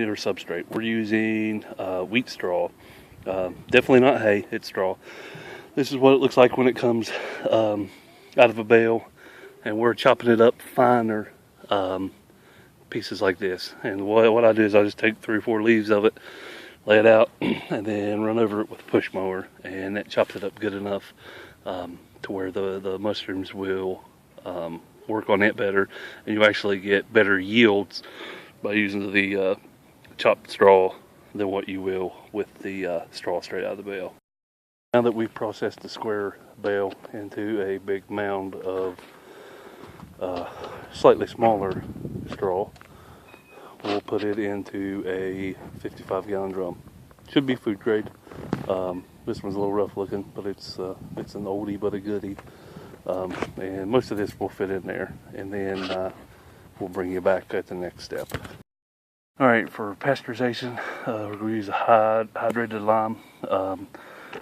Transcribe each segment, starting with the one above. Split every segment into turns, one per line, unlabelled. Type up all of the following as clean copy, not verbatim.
or substrate. We're using wheat straw. Definitely not hay, it's straw. This is what it looks like when it comes out of a bale, and we're chopping it up finer pieces like this. And what I do is I just take 3 or 4 leaves of it, lay it out, and then run over it with a push mower, and that chops it up good enough to where the mushrooms will work on it better, and you actually get better yields by using the chopped straw than what you will with the straw straight out of the bale. Now that we've processed the square bale into a big mound of slightly smaller straw, we'll put it into a 55-gallon drum. Should be food grade. This one's a little rough looking, but it's an oldie but a goodie. And most of this will fit in there, and then we'll bring you back at the next step. Alright, for pasteurization, we're going to use a hydrated lime.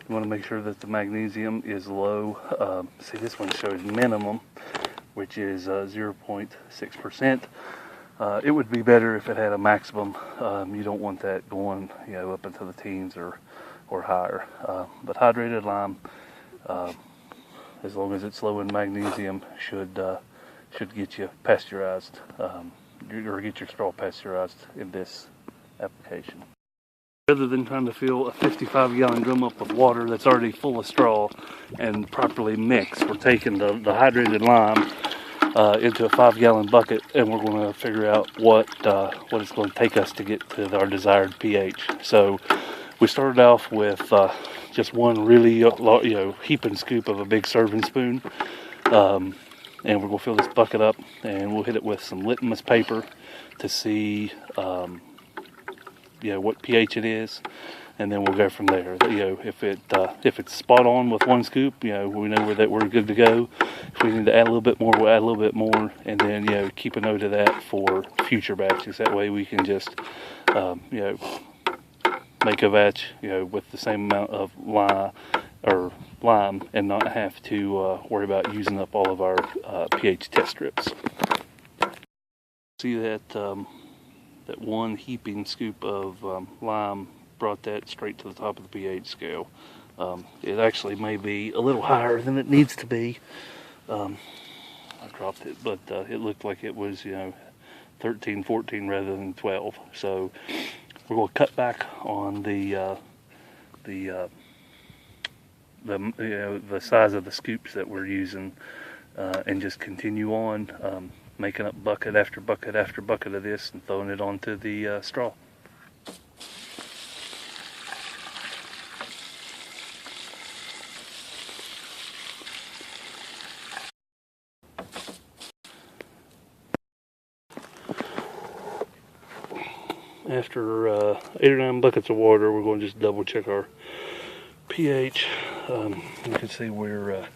You want to make sure that the magnesium is low. See, this one shows minimum, which is 0.6%. It would be better if it had a maximum. You don't want that going, up into the teens or higher. But hydrated lime, as long as it's low in magnesium, should get you pasteurized, or get your straw pasteurized in this application. Rather than trying to fill a 55-gallon drum up with water that's already full of straw and properly mixed, we're taking the hydrated lime into a 5-gallon bucket, and we're going to figure out what it's going to take us to get to our desired pH. So we started off with just one really heaping scoop of a big serving spoon, and we're going to fill this bucket up, and we'll hit it with some litmus paper to see what pH it is, and then we'll go from there. If it's spot on with one scoop, we know that we're good to go. If we need to add a little bit more, we'll add a little bit more, and then keep a note of that for future batches. That way we can just make a batch with the same amount of lime and not have to worry about using up all of our pH test strips. See that that one heaping scoop of lime brought that straight to the top of the pH scale. It actually may be a little higher than it needs to be. I dropped it, but it looked like it was 13, 14 rather than 12. So we're going to cut back on the size of the scoops that we're using, and just continue on making up bucket after bucket after bucket of this and throwing it onto the straw. After 8 or 9 buckets of water, we're going to just double check our pH. You can see we're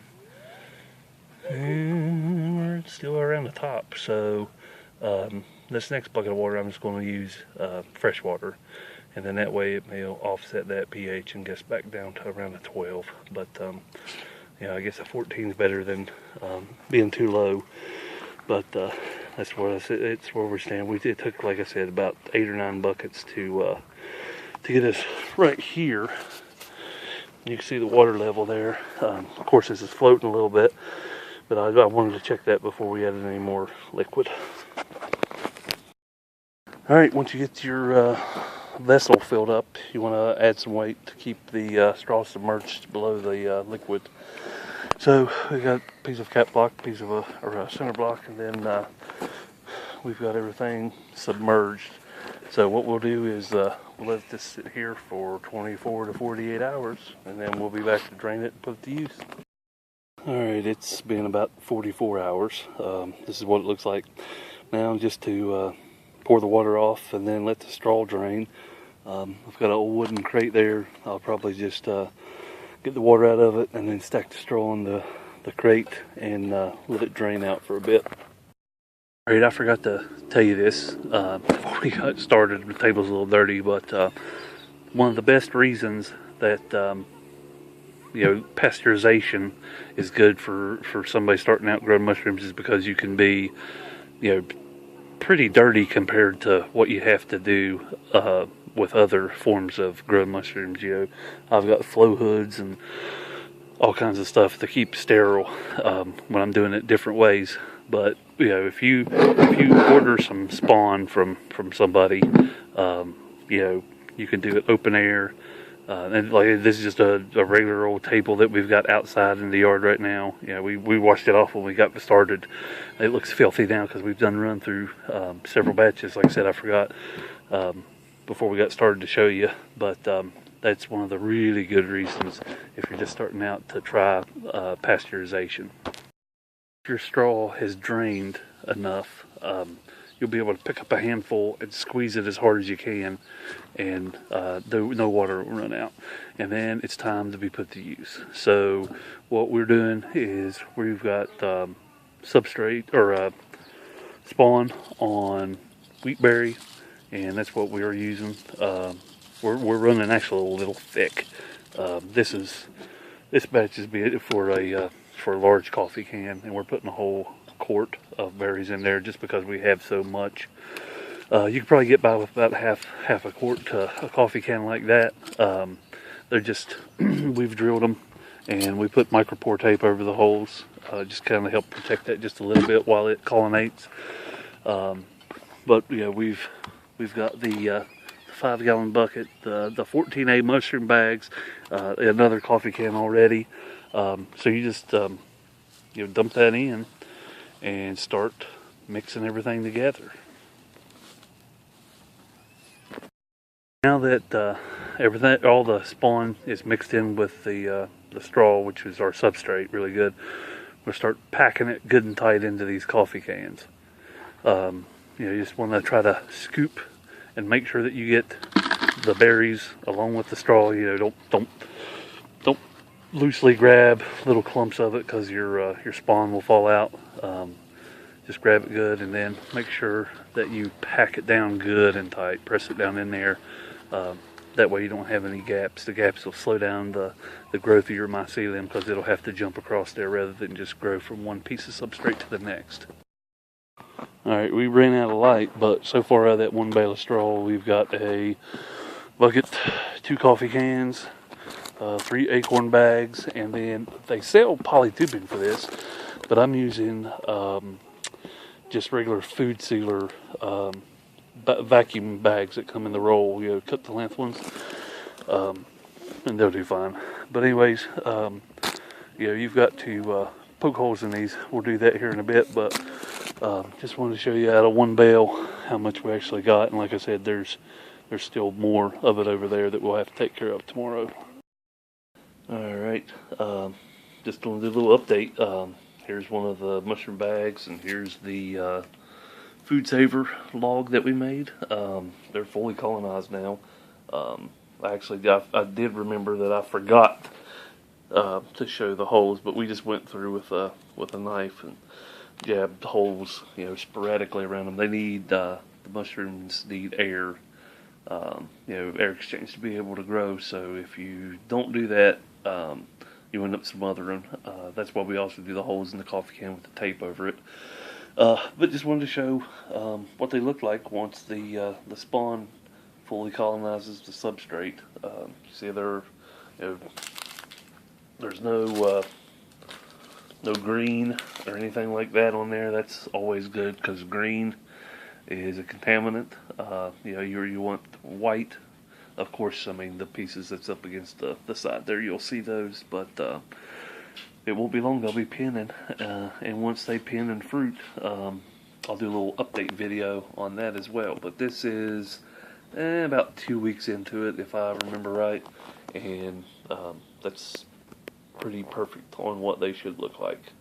still around the top. So this next bucket of water, I'm just going to use fresh water, and then that way it may offset that pH and gets back down to around a 12. But I guess a 14 is better than being too low. But that's where it's where we stand. It took, like I said, about 8 or 9 buckets to get us right here. You can see the water level there. Of course, this is floating a little bit, but I wanted to check that before we added any more liquid. All right, once you get your vessel filled up, you want to add some weight to keep the straw submerged below the liquid. So we got a piece of cap block, piece of a center block, and then we've got everything submerged. So what we'll do is we'll let this sit here for 24 to 48 hours, and then we'll be back to drain it and put it to use. Alright, it's been about 44 hours. This is what it looks like now, just to pour the water off and then let the straw drain. I've got an old wooden crate there. I'll probably just get the water out of it and then stack the straw in the crate and let it drain out for a bit. Alright, I forgot to tell you this before we got started. The table's a little dirty, but one of the best reasons that pasteurization is good for somebody starting out growing mushrooms is because you can be pretty dirty compared to what you have to do with other forms of grown mushrooms. I've got flow hoods and all kinds of stuff to keep sterile when I'm doing it different ways. But if you order some spawn from somebody, you can do it open air. And like this is just a regular old table that we've got outside in the yard right now. We washed it off when we got started. It looks filthy now because we've done run through several batches. Like I said, I forgot before we got started to show you, but that's one of the really good reasons if you're just starting out to try pasteurization. If your straw has drained enough, you'll be able to pick up a handful and squeeze it as hard as you can, and no water will run out. And then it's time to be put to use. So what we're doing is we've got substrate or spawn on wheatberry, and that's what we are using. We're running actually a little thick. This batch is for a large coffee can, and we're putting a whole quart of berries in there just because we have so much. You can probably get by with about half a quart to a coffee can like that. They're just we've drilled them and we put micropore tape over the holes, just kind of help protect that just a little bit while it colonizates. But we've got the 5-gallon bucket, the 14A mushroom bags, another coffee can already. So you just dump that in and start mixing everything together. Now that all the spawn is mixed in with the straw, which is our substrate, really good, we'll start packing it good and tight into these coffee cans. You just want to try to scoop and make sure that you get the berries along with the straw. Don't loosely grab little clumps of it because your spawn will fall out. Just grab it good and then make sure that you pack it down good and tight. Press it down in there. That way you don't have any gaps. The gaps will slow down the growth of your mycelium because it'll have to jump across there rather than just grow from one piece of substrate to the next. Alright, we ran out of light, but so far out of that one bale of straw, we've got a bucket, 2 coffee cans, 3 acorn bags, and then they sell polytubing for this, but I'm using just regular food sealer vacuum bags that come in the roll, cut the length ones, and they'll do fine. But anyways, you've got to poke holes in these. We'll do that here in a bit, but just wanted to show you out of one bale how much we actually got. And like I said, there's still more of it over there that we'll have to take care of tomorrow. Alright, just going to do a little update. Here's one of the mushroom bags, and here's the food saver log that we made. They're fully colonized now. I did remember that I forgot to show the holes, but we just went through with a knife and jabbed holes, sporadically around them. They need the mushrooms need air, air exchange to be able to grow. So if you don't do that, you end up smothering. That's why we also do the holes in the coffee can with the tape over it. But just wanted to show what they look like once the spawn fully colonizes the substrate. See, there's no green or anything like that on there. That's always good because green is a contaminant. You want white. Of course, I mean the pieces that's up against the side there, you'll see those, but it won't be long. They'll be pinning, and once they pin and fruit, I'll do a little update video on that as well. But this is about 2 weeks into it, if I remember right, and that's pretty perfect on what they should look like.